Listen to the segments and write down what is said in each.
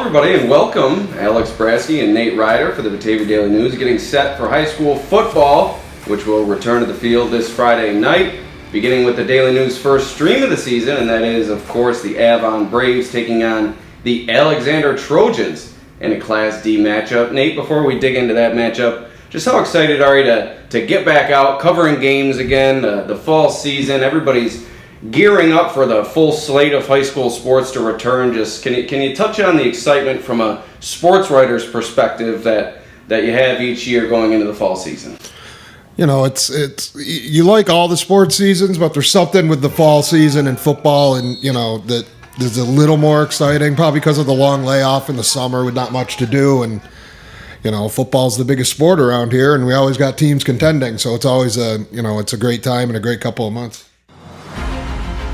everybody, and welcome. Alex Brasky and Nate Rider for the Batavia Daily News, getting set for high school football, which will return to the field this Friday night, beginning with the Daily News' first stream of the season, and that is, of course, the Avon Braves taking on the Alexander Trojans in a Class D matchup. Nate, before we dig into that matchup, just how excited are you to get back out, covering games again, the fall season? Everybody's gearing up for the full slate of high school sports to return. Just can you touch on the excitement from a sports writer's perspective that you have each year going into the fall season? You know, it's you like all the sports seasons, but there's something with the fall season and football, and you know that is a little more exciting, probably because of the long layoff in the summer with not much to do. And you know, football's the biggest sport around here, and we always got teams contending, so it's always it's a great time and a great couple of months.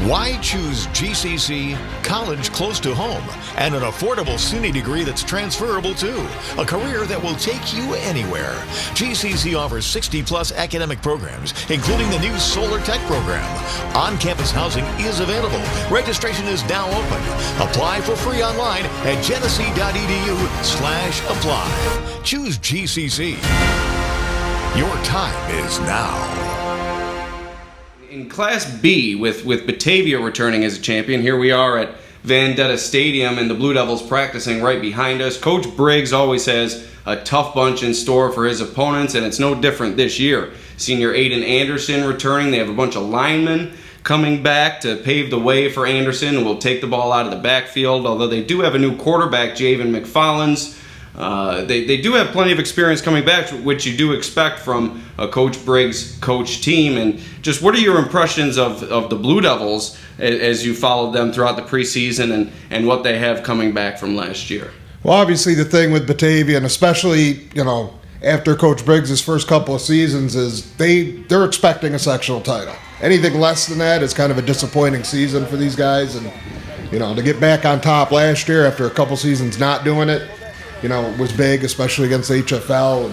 Why choose GCC? College close to home and an affordable SUNY degree that's transferable too. A career that will take you anywhere. GCC offers 60-plus academic programs, including the new Solar Tech program. On-campus housing is available. Registration is now open. Apply for free online at genesee.edu/apply. Choose GCC. Your time is now. In Class B, with Batavia returning as a champion, here we are at Vendetta Stadium, and the Blue Devils practicing right behind us. Coach Briggs always has a tough bunch in store for his opponents, and it's no different this year. Senior Aiden Anderson returning. They have a bunch of linemen coming back to pave the way for Anderson, who will take the ball out of the backfield, although they do have a new quarterback, Javen McFollins. They do have plenty of experience coming back, which you do expect from a Coach Briggs coach team. And just what are your impressions of the Blue Devils as you followed them throughout the preseason and what they have coming back from last year? Well, obviously the thing with Batavia, and especially after Coach Briggs' first couple of seasons, is they're expecting a sectional title. Anything less than that is kind of a disappointing season for these guys. And to get back on top last year after a couple seasons not doing it, was big, especially against HFL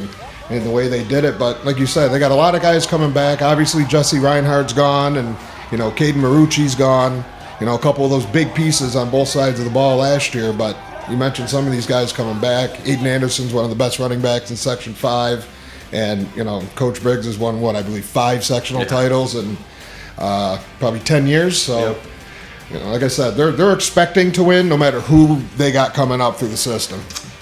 and the way they did it. But like you said, they got a lot of guys coming back. Obviously, Jesse Reinhardt's gone, and Caden Marucci's gone. A couple of those big pieces on both sides of the ball last year. But you mentioned some of these guys coming back. Aiden Anderson's one of the best running backs in Section 5, and Coach Briggs has won I believe 5 sectional titles in probably 10 years. So. Yep. Like I said, they're expecting to win no matter who they got coming up through the system.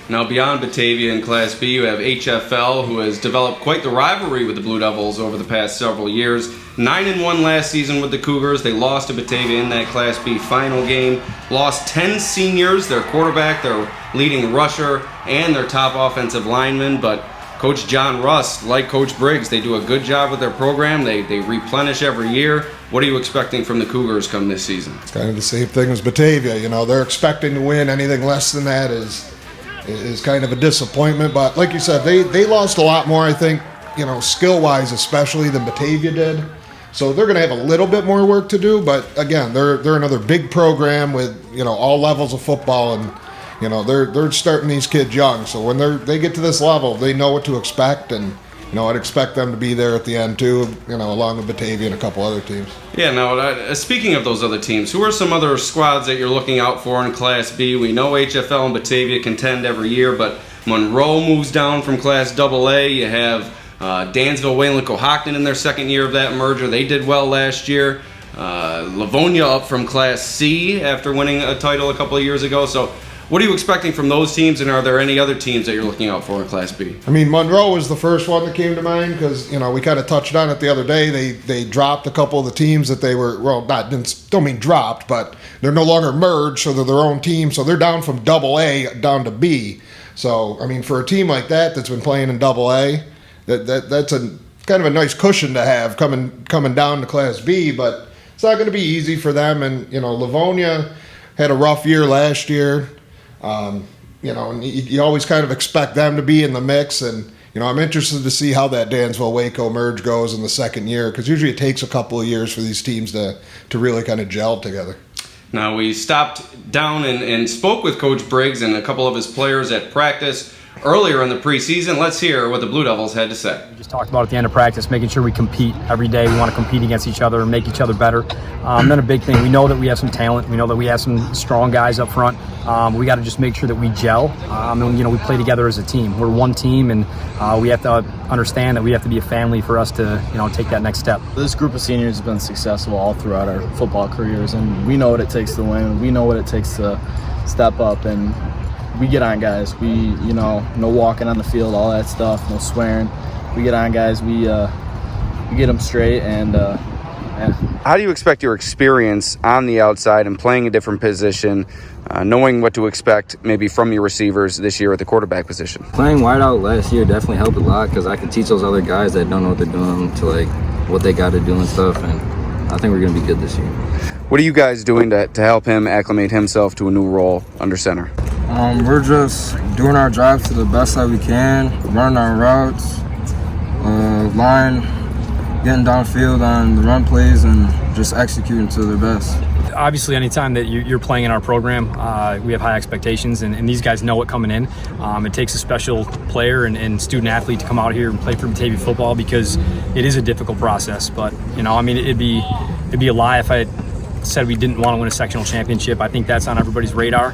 Now, beyond Batavia in Class B, you have HFL, who has developed quite the rivalry with the Blue Devils over the past several years. 9-1 last season with the Cougars. They lost to Batavia in that Class B final game. Lost 10 seniors, their quarterback, their leading rusher, and their top offensive lineman. But Coach John Rust, like Coach Briggs, they do a good job with their program. They replenish every year. What are you expecting from the Cougars come this season? It's kind of the same thing as Batavia. They're expecting to win. Anything less than that is kind of a disappointment. But like you said, they lost a lot more, I think, skill-wise especially, than Batavia did. So they're going to have a little bit more work to do. But again, they're another big program with all levels of football, and they're starting these kids young. So when they get to this level, they know what to expect, and I'd expect them to be there at the end too, along with Batavia and a couple other teams. Yeah, now, speaking of those other teams, who are some other squads that you're looking out for in Class B? We know HFL and Batavia contend every year, but Monroe moves down from Class AA. You have Dansville, Wayland, Cohocton in their second year of that merger. They did well last year. Livonia up from Class C after winning a title a couple of years ago. So what are you expecting from those teams, and are there any other teams that you're looking out for in Class B? I mean, Monroe was the first one that came to mind because, we kind of touched on it the other day. They dropped a couple of the teams that they were, don't mean dropped, but they're no longer merged, so they're their own team. So they're down from AA down to B. So, I mean, for a team like that's been playing in AA, that's a kind of a nice cushion to have coming down to Class B, but it's not going to be easy for them. And, Livonia had a rough year last year. And you always kind of expect them to be in the mix, and I'm interested to see how that Dansville-Waco merge goes in the second year, because usually it takes a couple of years for these teams to really kind of gel together. Now, we stopped down and spoke with Coach Briggs and a couple of his players at practice earlier in the preseason. Let's hear what the Blue Devils had to say. We just talked about at the end of practice, making sure we compete every day. We want to compete against each other and make each other better. Then a big thing, we know that we have some talent. We know that we have some strong guys up front. We got to just make sure that we gel. And we play together as a team. We're one team, and we have to understand that we have to be a family for us to take that next step. This group of seniors has been successful all throughout our football careers, and we know what it takes to win. We know what it takes to step up, and we get on guys. We, no walking on the field, all that stuff, no swearing. We get on guys. We get them straight, and yeah. How do you expect your experience on the outside and playing a different position, knowing what to expect maybe from your receivers this year at the quarterback position? Playing wide out last year definitely helped a lot because I can teach those other guys that don't know what they're doing to what they got to do and stuff, and I think we're going to be good this year. What are you guys doing to help him acclimate himself to a new role under center? We're just doing our jobs to the best that we can, running our routes, line, getting downfield on the run plays, and just executing to their best. Obviously, anytime that you're playing in our program, we have high expectations, and these guys know it coming in. It takes a special player and student athlete to come out here and play for Batavia football because it is a difficult process. But it'd be a lie if I said we didn't want to win a sectional championship. I think that's on everybody's radar.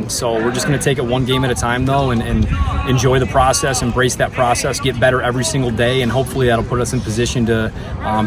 So we're just going to take it one game at a time, though, and enjoy the process, embrace that process, get better every single day, and hopefully that'll put us in position to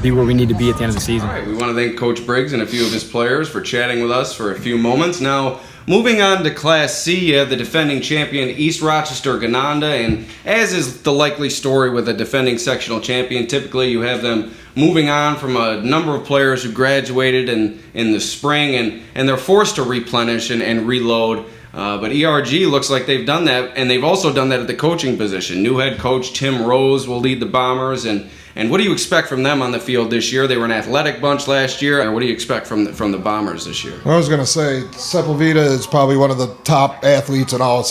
be where we need to be at the end of the season. All right, we want to thank Coach Briggs and a few of his players for chatting with us for a few moments. Now, moving on to Class C, you have the defending champion East Rochester Gananda, and as is the likely story with a defending sectional champion, typically you have them moving on from a number of players who graduated in the spring, and they're forced to replenish and reload. But ERG looks like they've done that, and they've also done that at the coaching position. New head coach Tim Rose will lead the Bombers, and what do you expect from them on the field this year? They were an athletic bunch last year. Or what do you expect from the Bombers this year? I was going to say, Sepulveda is probably one of the top athletes in all,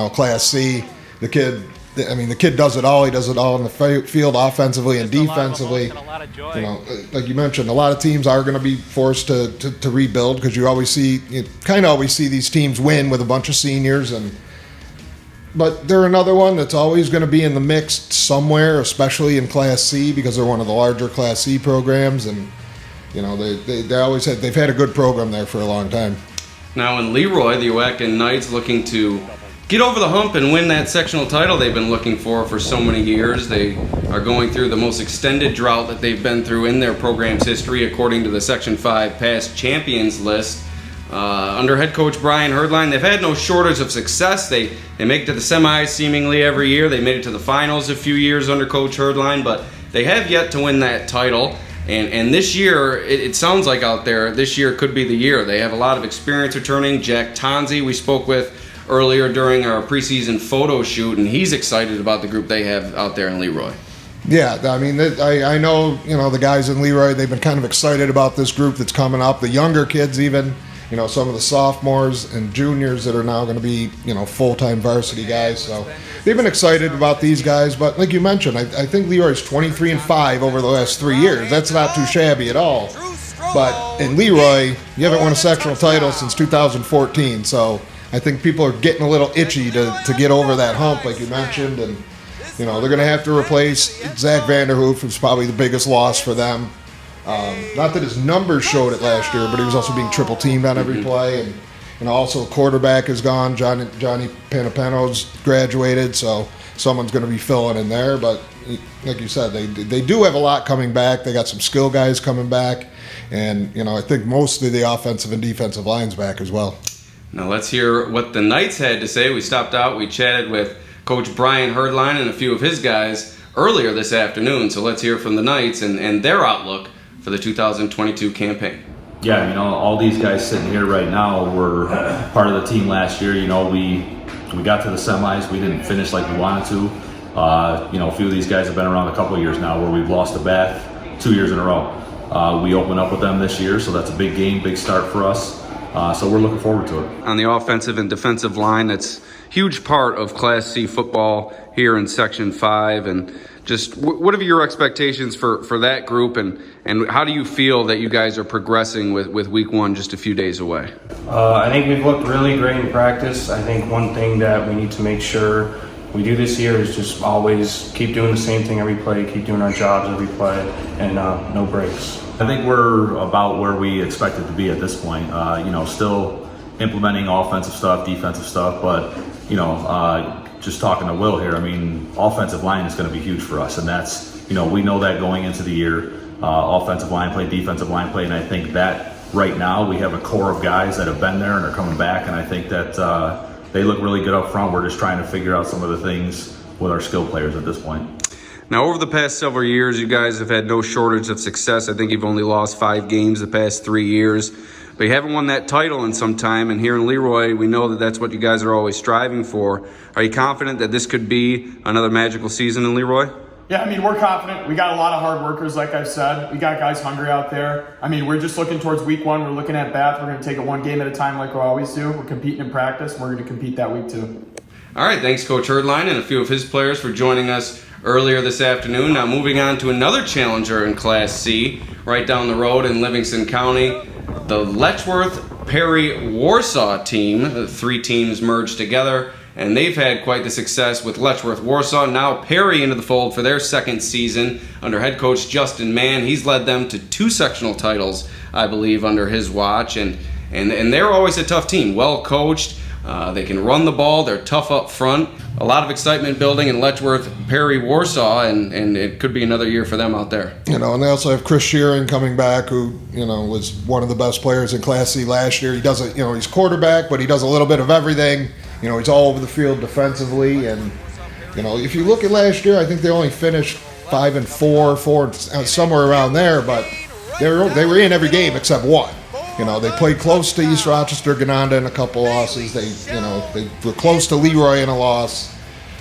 Class C. The kid does it all. He does it all in the field, offensively and defensively. Like you mentioned, a lot of teams are going to be forced to rebuild because you kind of always see these teams win with a bunch of seniors, but they're another one that's always going to be in the mix somewhere, especially in Class C because they're one of the larger Class C programs, and they've had a good program there for a long time. Now in Leroy, the Oakfield Knights looking to get over the hump and win that sectional title they've been looking for so many years. They are going through the most extended drought that they've been through in their program's history, according to the Section 5 past champions list. Under head coach Brian Herdline, they've had no shortage of success. They make it to the semis seemingly every year. They made it to the finals a few years under coach Herdline, but they have yet to win that title. And this year, it sounds like out there, this year could be the year. They have a lot of experience returning. Jack Tonzi, we spoke with earlier during our preseason photo shoot, and he's excited about the group they have out there in Leroy. Yeah, I know, the guys in Leroy, they've been kind of excited about this group that's coming up. The younger kids even, some of the sophomores and juniors that are now going to be, full-time varsity guys. So they've been excited about these guys. But like you mentioned, I think Leroy's 23-5 over the last 3 years. That's not too shabby at all. But in Leroy, you haven't won a sectional title since 2014. So I think people are getting a little itchy to get over that hump, like you mentioned. And, they're going to have to replace Zach Vanderhoof, who's probably the biggest loss for them. Not that his numbers showed it last year, but he was also being triple teamed on every play. And also quarterback is gone. Johnny Panapeno's graduated, so someone's going to be filling in there. But like you said, they do have a lot coming back. They got some skill guys coming back. And, I think most of the offensive and defensive line's back as well. Now let's hear what the Knights had to say. We stopped out. We chatted with Coach Brian Herdline and a few of his guys earlier this afternoon. So let's hear from the Knights and their outlook for the 2022 campaign. Yeah, all these guys sitting here right now were part of the team last year. We got to the semis. We didn't finish like we wanted to. A few of these guys have been around a couple of years now where we've lost to Bath 2 years in a row. We open up with them this year, so that's a big game, big start for us. So we're looking forward to it. On the offensive and defensive line, that's a huge part of Class C football here in Section 5. And just what are your expectations for that group, and how do you feel that you guys are progressing with week one just a few days away? I think we've looked really great in practice. I think one thing that we need to make sure we do this year is just always keep doing the same thing every play, keep doing our jobs every play, and no breaks. I think we're about where we expected to be at this point. Still implementing offensive stuff, defensive stuff, but just talking to Will here, I mean, offensive line is going to be huge for us, and that's, we know that going into the year. Offensive line play, defensive line play, and I think that right now we have a core of guys that have been there and are coming back, and I think that they look really good up front. We're just trying to figure out some of the things with our skill players at this point. Now, over the past several years, you guys have had no shortage of success. I think you've only lost 5 games the past 3 years, but you haven't won that title in some time. And here in Leroy, we know that that's what you guys are always striving for. Are you confident that this could be another magical season in Leroy? Yeah, I mean, we're confident. We got a lot of hard workers, like I've said. We got guys hungry out there. I mean, we're just looking towards week 1. We're looking at Bath. We're going to take it one game at a time like we always do. We're competing in practice, and we're going to compete that week too. All right, thanks Coach Herdline and a few of his players for joining us earlier this afternoon. Now moving on to another challenger in Class C, right down the road in Livingston County, the Letchworth Perry Warsaw team. The 3 teams merged together, and they've had quite the success with Letchworth Warsaw. Now Perry into the fold for their second season under head coach Justin Mann. He's led them to 2 sectional titles, I believe, under his watch, and they're always a tough team, well coached. They can run the ball. They're tough up front. A lot of excitement building in Letchworth Perry Warsaw, and it could be another year for them out there. And they also have Chris Sheeran coming back, who was one of the best players in Class C last year. He does it. He's quarterback, but he does a little bit of everything. He's all over the field defensively, and if you look at last year, I think they only finished 5-4, somewhere around there, but they were in every game except one. They played close to East Rochester, Gananda in a couple losses. They were close to Leroy in a loss.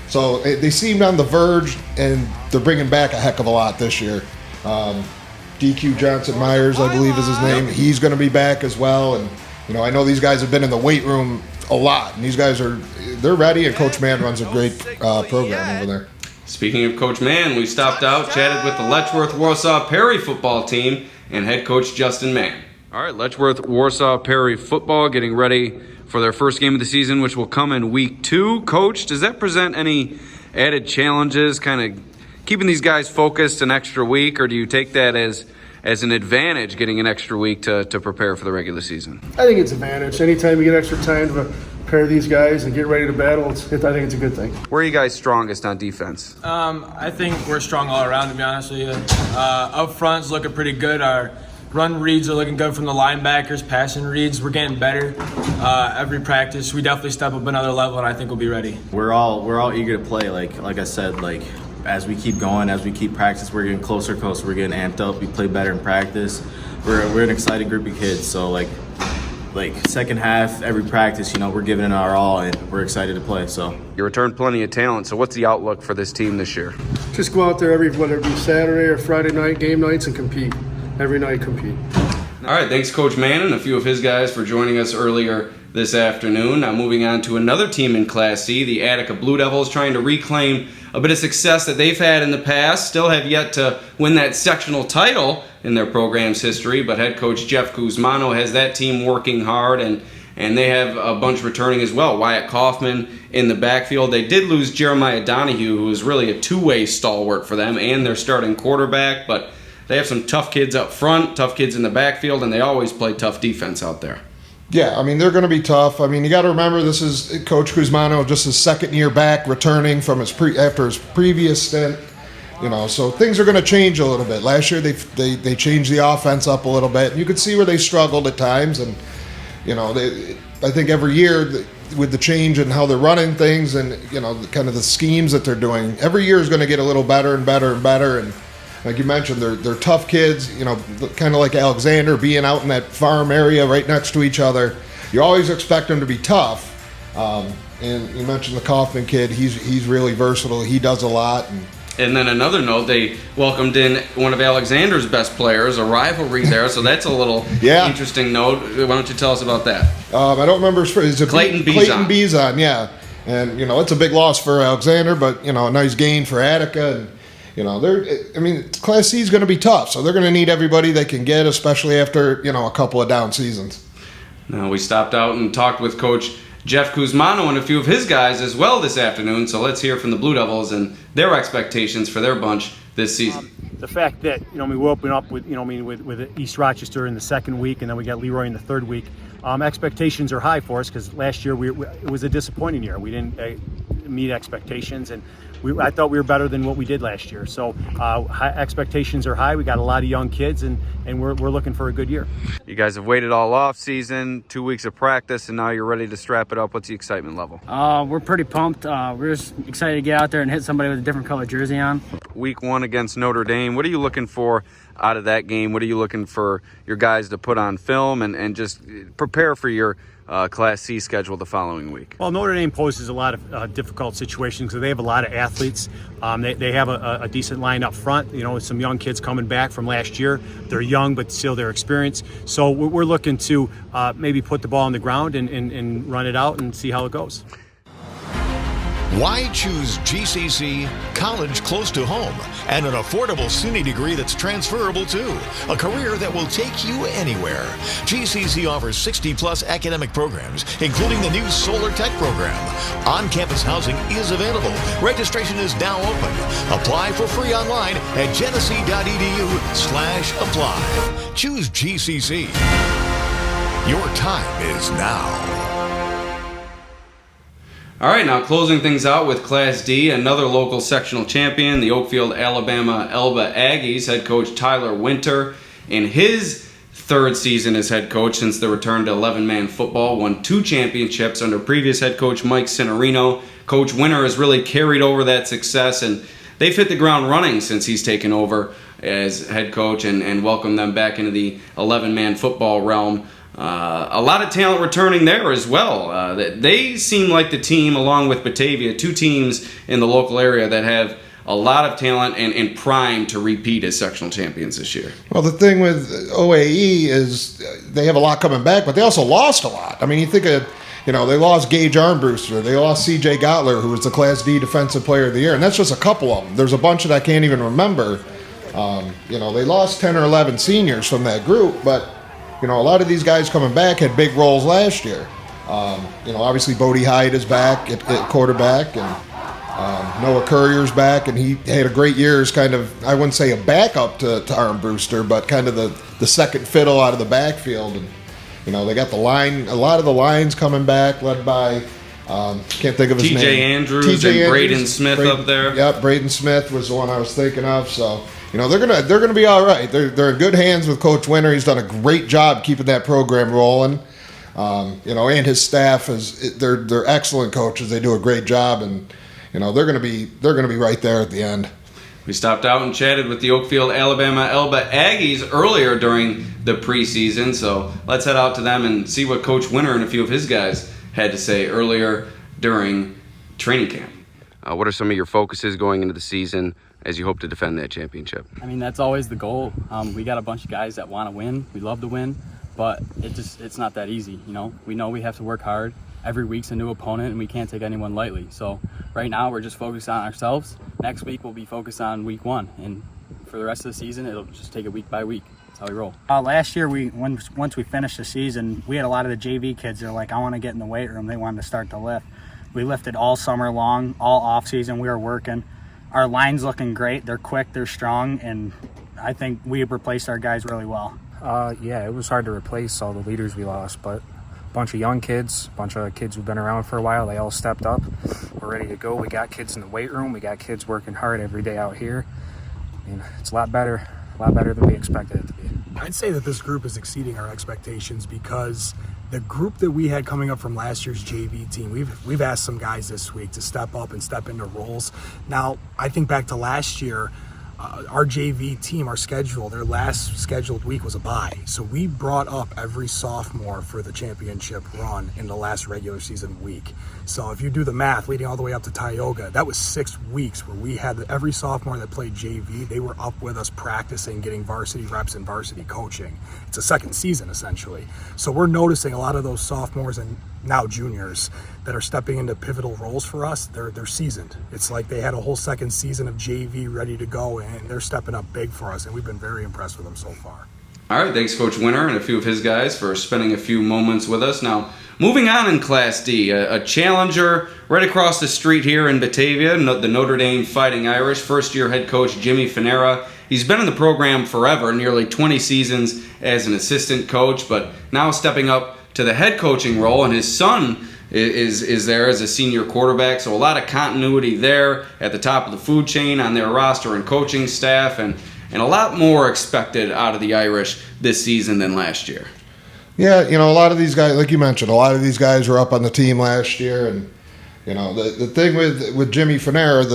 So they seemed on the verge, and they're bringing back a heck of a lot this year. DQ Johnson Myers, I believe is his name. He's going to be back as well. And I know these guys have been in the weight room a lot, and these guys they're ready. And Coach Mann runs a great program over there. Speaking of Coach Mann, we stopped out, chatted with the Letchworth Warsaw Perry football team and head coach Justin Mann. All right, Letchworth Warsaw Perry football getting ready for their first game of the season, which will come in week 2. Coach, does that present any added challenges, kind of keeping these guys focused an extra week, or do you take that as an advantage, getting an extra week to prepare for the regular season? I think it's an advantage. Anytime you get extra time to prepare these guys and get ready to battle, I think it's a good thing. Where are you guys strongest on defense? I think we're strong all around, to be honest with you. Up front's looking pretty good. Our run reads are looking good from the linebackers. Passing reads, we're getting better every practice. We definitely step up another level, and I think we'll be ready. We're all eager to play. Like I said, as we keep going, as we keep practice, we're getting closer. We're getting amped up. We play better in practice. We're an excited group of kids. So like second half, every practice, we're giving it our all, and we're excited to play. So You returned plenty of talent. So what's the outlook for this team this year? Just go out there whether it be Saturday or Friday night, game nights, and compete. Every night compete. All right, thanks Coach Mann and a few of his guys for joining us earlier this afternoon. Now moving on to another team in Class C, the Attica Blue Devils, trying to reclaim a bit of success that they've had in the past. Still have yet to win that sectional title in their program's history, but head coach Jeff Guzmano has that team working hard, and they have a bunch returning as well. Wyatt Kaufman in the backfield. They did lose Jeremiah Donahue, who was really a two-way stalwart for them, and their starting quarterback, but they have some tough kids up front, tough kids in the backfield, and they always play tough defense out there. Yeah, they're going to be tough. You got to remember this is Coach Guzmano, just his second year back, returning from after his previous stint. So things are going to change a little bit. Last year they changed the offense up a little bit. You could see where they struggled at times, and I think every year with the change in how they're running things and kind of the schemes that they're doing, every year is going to get a little better and better and better. And like you mentioned, they're tough kids, kind of like Alexander, being out in that farm area right next to each other. You always expect them to be tough. And you mentioned the Kaufman kid. He's really versatile. He does a lot. And then another note, they welcomed in one of Alexander's best players, a rivalry there, so that's a little interesting note. Why don't you tell us about that? I don't remember his phrase. Clayton Bizon. Clayton Bizon, yeah. And, it's a big loss for Alexander, but, a nice gain for Attica. And, Class C is going to be tough, so they're going to need everybody they can get, especially after, a couple of down seasons. Now, we stopped out and talked with Coach Jeff Kuzmano and a few of his guys as well this afternoon. So let's hear from the Blue Devils and their expectations for their bunch this season. The fact that we open up with with East Rochester in the second week, and then we got Leroy in the third week. Expectations are high for us because last year it was a disappointing year. We didn't meet expectations, and I thought we were better than what we did last year. So expectations are high. We got a lot of young kids, and we're looking for a good year. You guys have waited all off season, 2 weeks of practice, and now you're ready to strap it up. What's the excitement level? We're pretty pumped. We're just excited to get out there and hit somebody with a different color jersey on. Week 1 against Notre Dame. What are you looking for out of that game? What are you looking for your guys to put on film and just prepare for your Class C schedule the following week? Well, Notre Dame poses a lot of difficult situations because they have a lot of athletes. They have a decent line up front, with some young kids coming back from last year. They're young, but still they're experienced. So we're looking to maybe put the ball on the ground and run it out and see how it goes. Why choose GCC? College close to home and an affordable SUNY degree that's transferable too. A career that will take you anywhere. GCC offers 60-plus academic programs, including the new Solar Tech program. On-campus housing is available. Registration is now open. Apply for free online at genesee.edu/apply. Choose GCC. Your time is now. All right, now closing things out with Class D, another local sectional champion, the Oakfield-Alabama Elba Aggies, head coach Tyler Winter. In his third season as head coach since the return to 11-man football, won 2 championships under previous head coach Mike Cinerino. Coach Winter has really carried over that success, and they've hit the ground running since he's taken over as head coach and welcomed them back into the 11-man football realm. A lot of talent returning there as well. They seem like the team, along with Batavia, 2 teams in the local area that have a lot of talent and prime to repeat as sectional champions this year. Well, the thing with OAE is they have a lot coming back, but they also lost a lot. I mean, you think of, they lost Gage Armbruster, they lost C.J. Gottler, who was the Class D Defensive Player of the Year, and that's just a couple of them. There's a bunch that I can't even remember. They lost 10 or 11 seniors from that group, but a lot of these guys coming back had big roles last year. Obviously Bodie Hyde is back at quarterback, and Noah Courier's back, and he had a great year as kind of, I wouldn't say a backup to Armbruster, but kind of the second fiddle out of the backfield. And they got the line, a lot of the lines coming back, led by can't think of his name. T.J. Andrews and Braden Smith up there. Yep, Braden Smith was the one I was thinking of. So they're gonna be all right. They're in good hands with Coach Winter. He's done a great job keeping that program rolling. And his staff they're excellent coaches. They do a great job, and they're gonna be right there at the end. We stopped out and chatted with the Oakfield-Alabama Elba Aggies earlier during the preseason, so let's head out to them and see what Coach Winter and a few of his guys had to say earlier during training camp. What are some of your focuses going into the season as you hope to defend that championship? I mean, that's always the goal. We got a bunch of guys that want to win. We love to win, but it's not that easy. We know we have to work hard. Every week's a new opponent, and we can't take anyone lightly. So right now we're just focused on ourselves. Next week we'll be focused on week 1, and for the rest of the season it'll just take it week by week. That's how we roll. Last year, once we finished the season, we had a lot of the JV kids. They're like, I want to get in the weight room. They wanted to start to lift. We lifted all summer long, all off season. We were working. Our line's looking great. They're quick, they're strong, and I think we have replaced our guys really well. Yeah, it was hard to replace all the leaders we lost, but a bunch of young kids, a bunch of kids who've been around for a while, they all stepped up. We're ready to go. We got kids in the weight room. We got kids working hard every day out here. I mean, it's a lot better than we expected it to be. I'd say that this group is exceeding our expectations because the group that we had coming up from last year's JV team, we've asked some guys this week to step up and step into roles. Now, I think back to last year, our JV team, our schedule, their last scheduled week was a bye. So we brought up every sophomore for the championship run in the last regular season week. So if you do the math, leading all the way up to Tioga, that was 6 weeks where we had every sophomore that played JV, they were up with us practicing, getting varsity reps and varsity coaching. It's a second season, essentially. So we're noticing a lot of those sophomores and now juniors that are stepping into pivotal roles for us, they're seasoned. It's like they had a whole second season of JV ready to go, and they're stepping up big for us, and we've been very impressed with them so far. All right, thanks Coach Winter and a few of his guys for spending a few moments with us. Now, moving on in Class D, a challenger right across the street here in Batavia, the Notre Dame Fighting Irish, first-year head coach Jimmy Finera. He's been in the program forever, nearly 20 seasons as an assistant coach, but now stepping up to the head coaching role, and his son is there as a senior quarterback, so a lot of continuity there at the top of the food chain on their roster and coaching staff, and a lot more expected out of the Irish this season than last year. Yeah, a lot of these guys, like you mentioned, a lot of these guys were up on the team last year, and the thing with Jimmy Finera,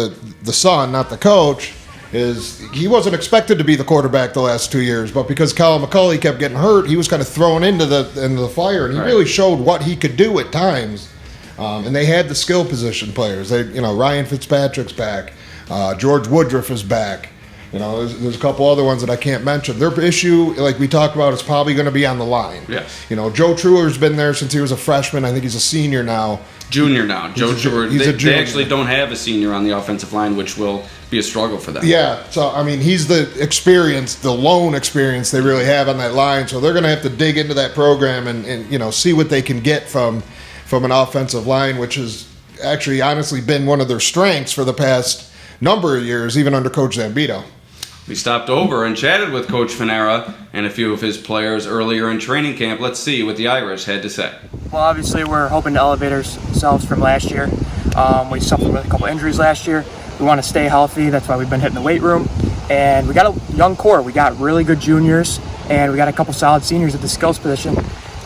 the son, not the coach, is he wasn't expected to be the quarterback the last 2 years, but because Colin McCulley kept getting hurt, he was kind of thrown into the fire, and he really showed what he could do at times. And they had the skill position players. Ryan Fitzpatrick's back, George Woodruff is back. There's a couple other ones that I can't mention. Their issue, like we talked about, is probably going to be on the line. Yes. Joe Truer's been there since he was a freshman. I think he's a senior now. Junior now. Joe Truer. They junior. actually don't have a senior on the offensive line, which will be a struggle for them. Yeah. So, he's the experience, the lone experience they really have on that line. So they're going to have to dig into that program and see what they can get from an offensive line, which has actually honestly been one of their strengths for the past number of years, even under Coach Zambito. We stopped over and chatted with Coach Finera and a few of his players earlier in training camp. Let's see what the Irish had to say. Well, obviously, we're hoping to elevate ourselves from last year. We suffered with a couple injuries last year. We want to stay healthy. That's why we've been hitting the weight room. And we got a young core. We got really good juniors, and we got a couple solid seniors at the skills position.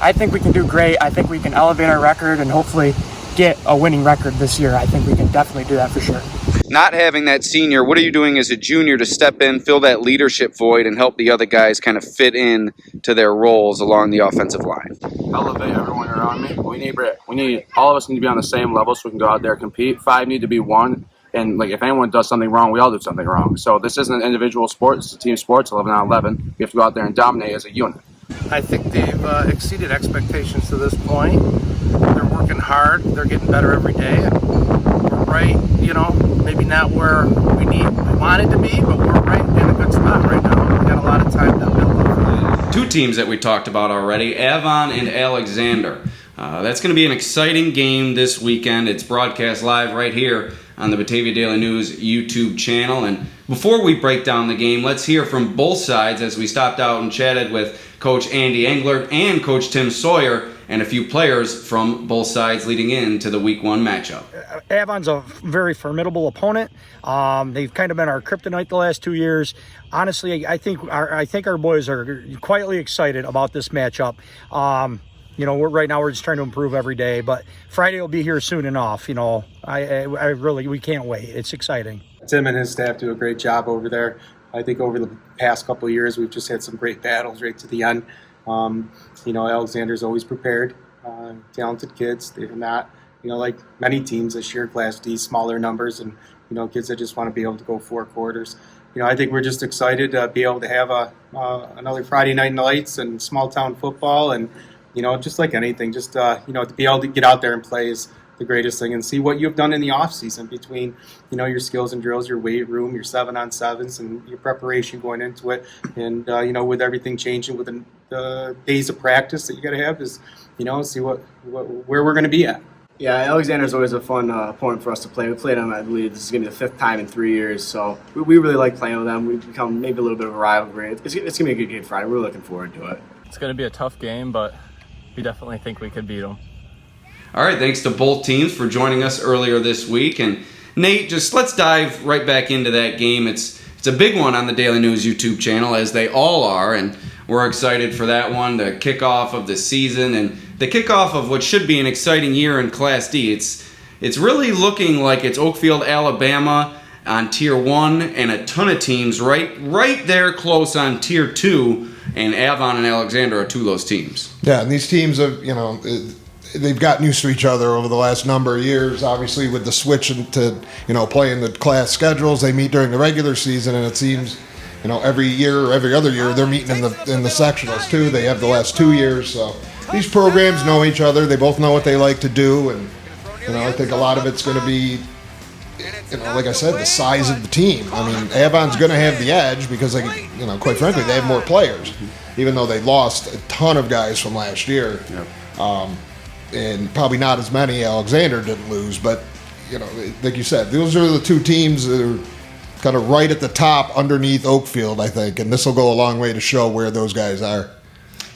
I think we can do great. I think we can elevate our record and hopefully get a winning record this year. I think we can definitely do that for sure. Not having that senior, what are you doing as a junior to step in, fill that leadership void, and help the other guys kind of fit in to their roles along the offensive line? Elevate everyone around me. We need all of us need to be on the same level so we can go out there and compete. 5 need to be 1, and if anyone does something wrong, we all do something wrong. So this isn't an individual sport; it's a team sport. It's 11-on-11. We have to go out there and dominate as a unit. I think they've exceeded expectations to this point. They're working hard. They're getting better every day. We're right, maybe not where we wanted to be, but we're right in a good spot right now. We got a lot of time to build up. 2 teams that we talked about already, Avon and Alexander. That's going to be an exciting game this weekend. It's broadcast live right here on the Batavia Daily News YouTube channel. And before we break down the game, let's hear from both sides as we stopped out and chatted with Coach Andy Englert and Coach Tim Sawyer and a few players from both sides leading into the Week 1 matchup. Avon's a very formidable opponent. They've kind of been our kryptonite the last 2 years. Honestly, I think our boys are quietly excited about this matchup. Right now we're just trying to improve every day, but Friday will be here soon enough. We can't wait. It's exciting. Tim and his staff do a great job over there. I think over the past couple of years, we've just had some great battles right to the end. Alexander's always prepared, talented kids. They're not, like many teams this year, Class D, smaller numbers, and, kids that just want to be able to go 4 quarters. I think we're just excited to be able to have another Friday night in the lights and small town football, and, just like anything, just, to be able to get out there and play is the greatest thing, and see what you've done in the off season between, your skills and drills, your weight room, your 7-on-7s, and your preparation going into it. And, with everything changing with the days of practice that you got to have is, see where we're going to be at. Yeah, Alexander's always a fun opponent for us to play. We played them, I believe, this is going to be the 5th time in 3 years. So we really like playing with them. We've become maybe a little bit of a rivalry. It's going to be a good game Friday. We're looking forward to it. It's going to be a tough game, but we definitely think we could beat them. All right, thanks to both teams for joining us earlier this week. And Nate, let's dive right back into that game. It's a big one on the Daily News YouTube channel, as they all are, and we're excited for that one, the kickoff of the season and the kickoff of what should be an exciting year in Class D. It's really looking like it's Oakfield-Alabama on Tier 1 and a ton of teams right there close on Tier 2, and Avon and Alexander are 2 of those teams. Yeah, and these teams have, they've gotten used to each other over the last number of years. Obviously, with the switch to playing the class schedules, they meet during the regular season, and it seems every year or every other year they're meeting in the sectionals too. They have the last 2 years, so these programs know each other. They both know what they like to do, and I think a lot of it's going to be, like I said, the size of the team. I mean, Avon's going to have the edge because, quite frankly, they have more players. even though they lost a ton of guys from last year. And probably not as many Alexander didn't lose, but like you said, those are the two teams that are kind of right at the top underneath Oakfield, I think, and this will go a long way to show where those guys are.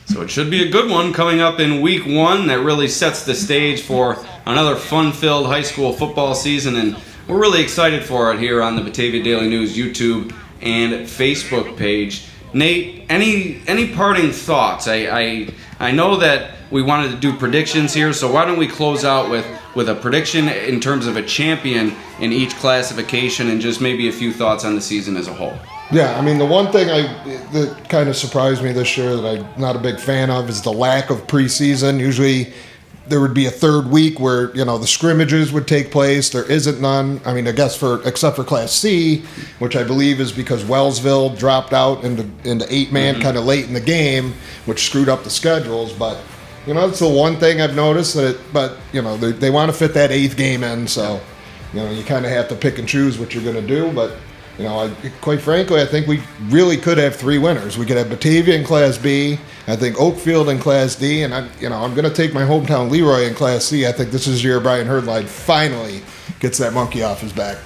So it should be a good one coming up in week 1 that really sets the stage for another fun-filled high school football season, and we're really excited for it here on the Batavia Daily News YouTube and Facebook page. Nate, any parting thoughts? I know that we wanted to do predictions here, so why don't we close out with a prediction in terms of a champion in each classification and just maybe a few thoughts on the season as a whole. Yeah, I mean, the one thing that kind of surprised me this year that I'm not a big fan of is the lack of preseason. Usually there would be a third week where, the scrimmages would take place. There isn't none. I mean, I guess except for Class C, which I believe is because Wellsville dropped out into 8-man kind of late in the game, which screwed up the schedules. But, that's the one thing I've noticed. But they want to fit that 8th game in, so, you kind of have to pick and choose what you're going to do. But, quite frankly, I think we really could have 3 winners. We could have Batavia in Class B, I think Oakfield in Class D, and I'm going to take my hometown Leroy in Class C. I think this is the year Brian Herdline finally gets that monkey off his back.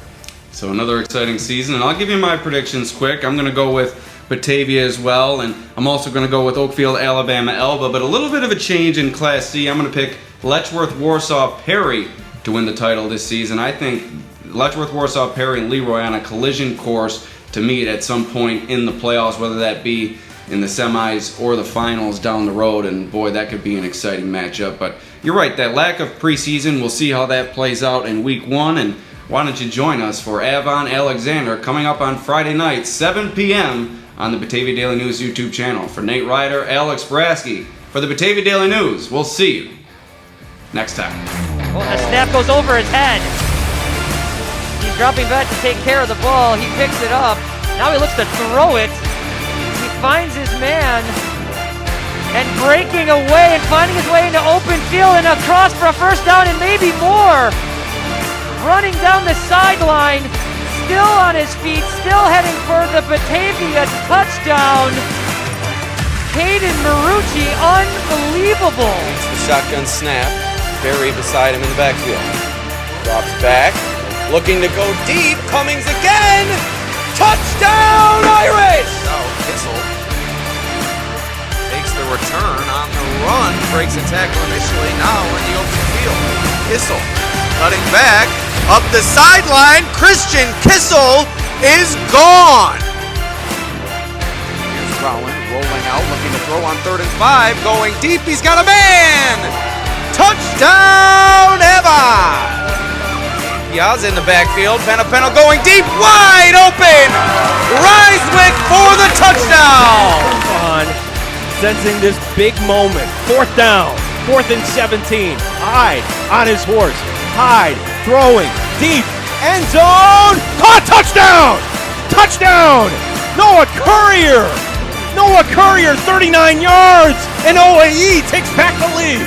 So another exciting season, and I'll give you my predictions quick. I'm going to go with Batavia as well, and I'm also going to go with Oakfield-Alabama Elba, but a little bit of a change in Class C. I'm going to pick Letchworth, Warsaw, Perry to win the title this season. I think Letchworth, Warsaw, Perry, and Leroy on a collision course to meet at some point in the playoffs, whether that be in the semis or the finals down the road, and boy, that could be an exciting matchup. But you're right, that lack of preseason, we'll see how that plays out in week 1, and why don't you join us for Avon Alexander coming up on Friday night, 7 p.m. on the Batavia Daily News YouTube channel. For Nate Rider, Alex Brasky, for the Batavia Daily News, we'll see you next time. Well, the snap goes over his head. He's dropping back to take care of the ball. He picks it up. Now he looks to throw it. He finds his man and breaking away and finding his way into open field and across for a first down and maybe more. Running down the sideline, still on his feet, still heading for the Batavia touchdown. Caden Marucci, unbelievable. It's the shotgun snap. Barry beside him in the backfield. Drops back. Looking to go deep. Cummings again. Touchdown, Irish! Oh, Kissel takes the return on the run. Breaks a tackle initially. Now in the open field. Kissel cutting back. Up the sideline. Christian Kissel is gone. Here's Rowan rolling out. Looking to throw on 3rd and 5. Going deep. He's got a man. Touchdown, Avon! Piazza in the backfield. Penna going deep, wide open. Reiswick for the touchdown. On sensing this big moment. 4th down, 4th and 17. Hyde on his horse. Hyde throwing deep, end zone. Caught, touchdown! Touchdown! Noah Courier. 39 yards, and OAE takes back the lead.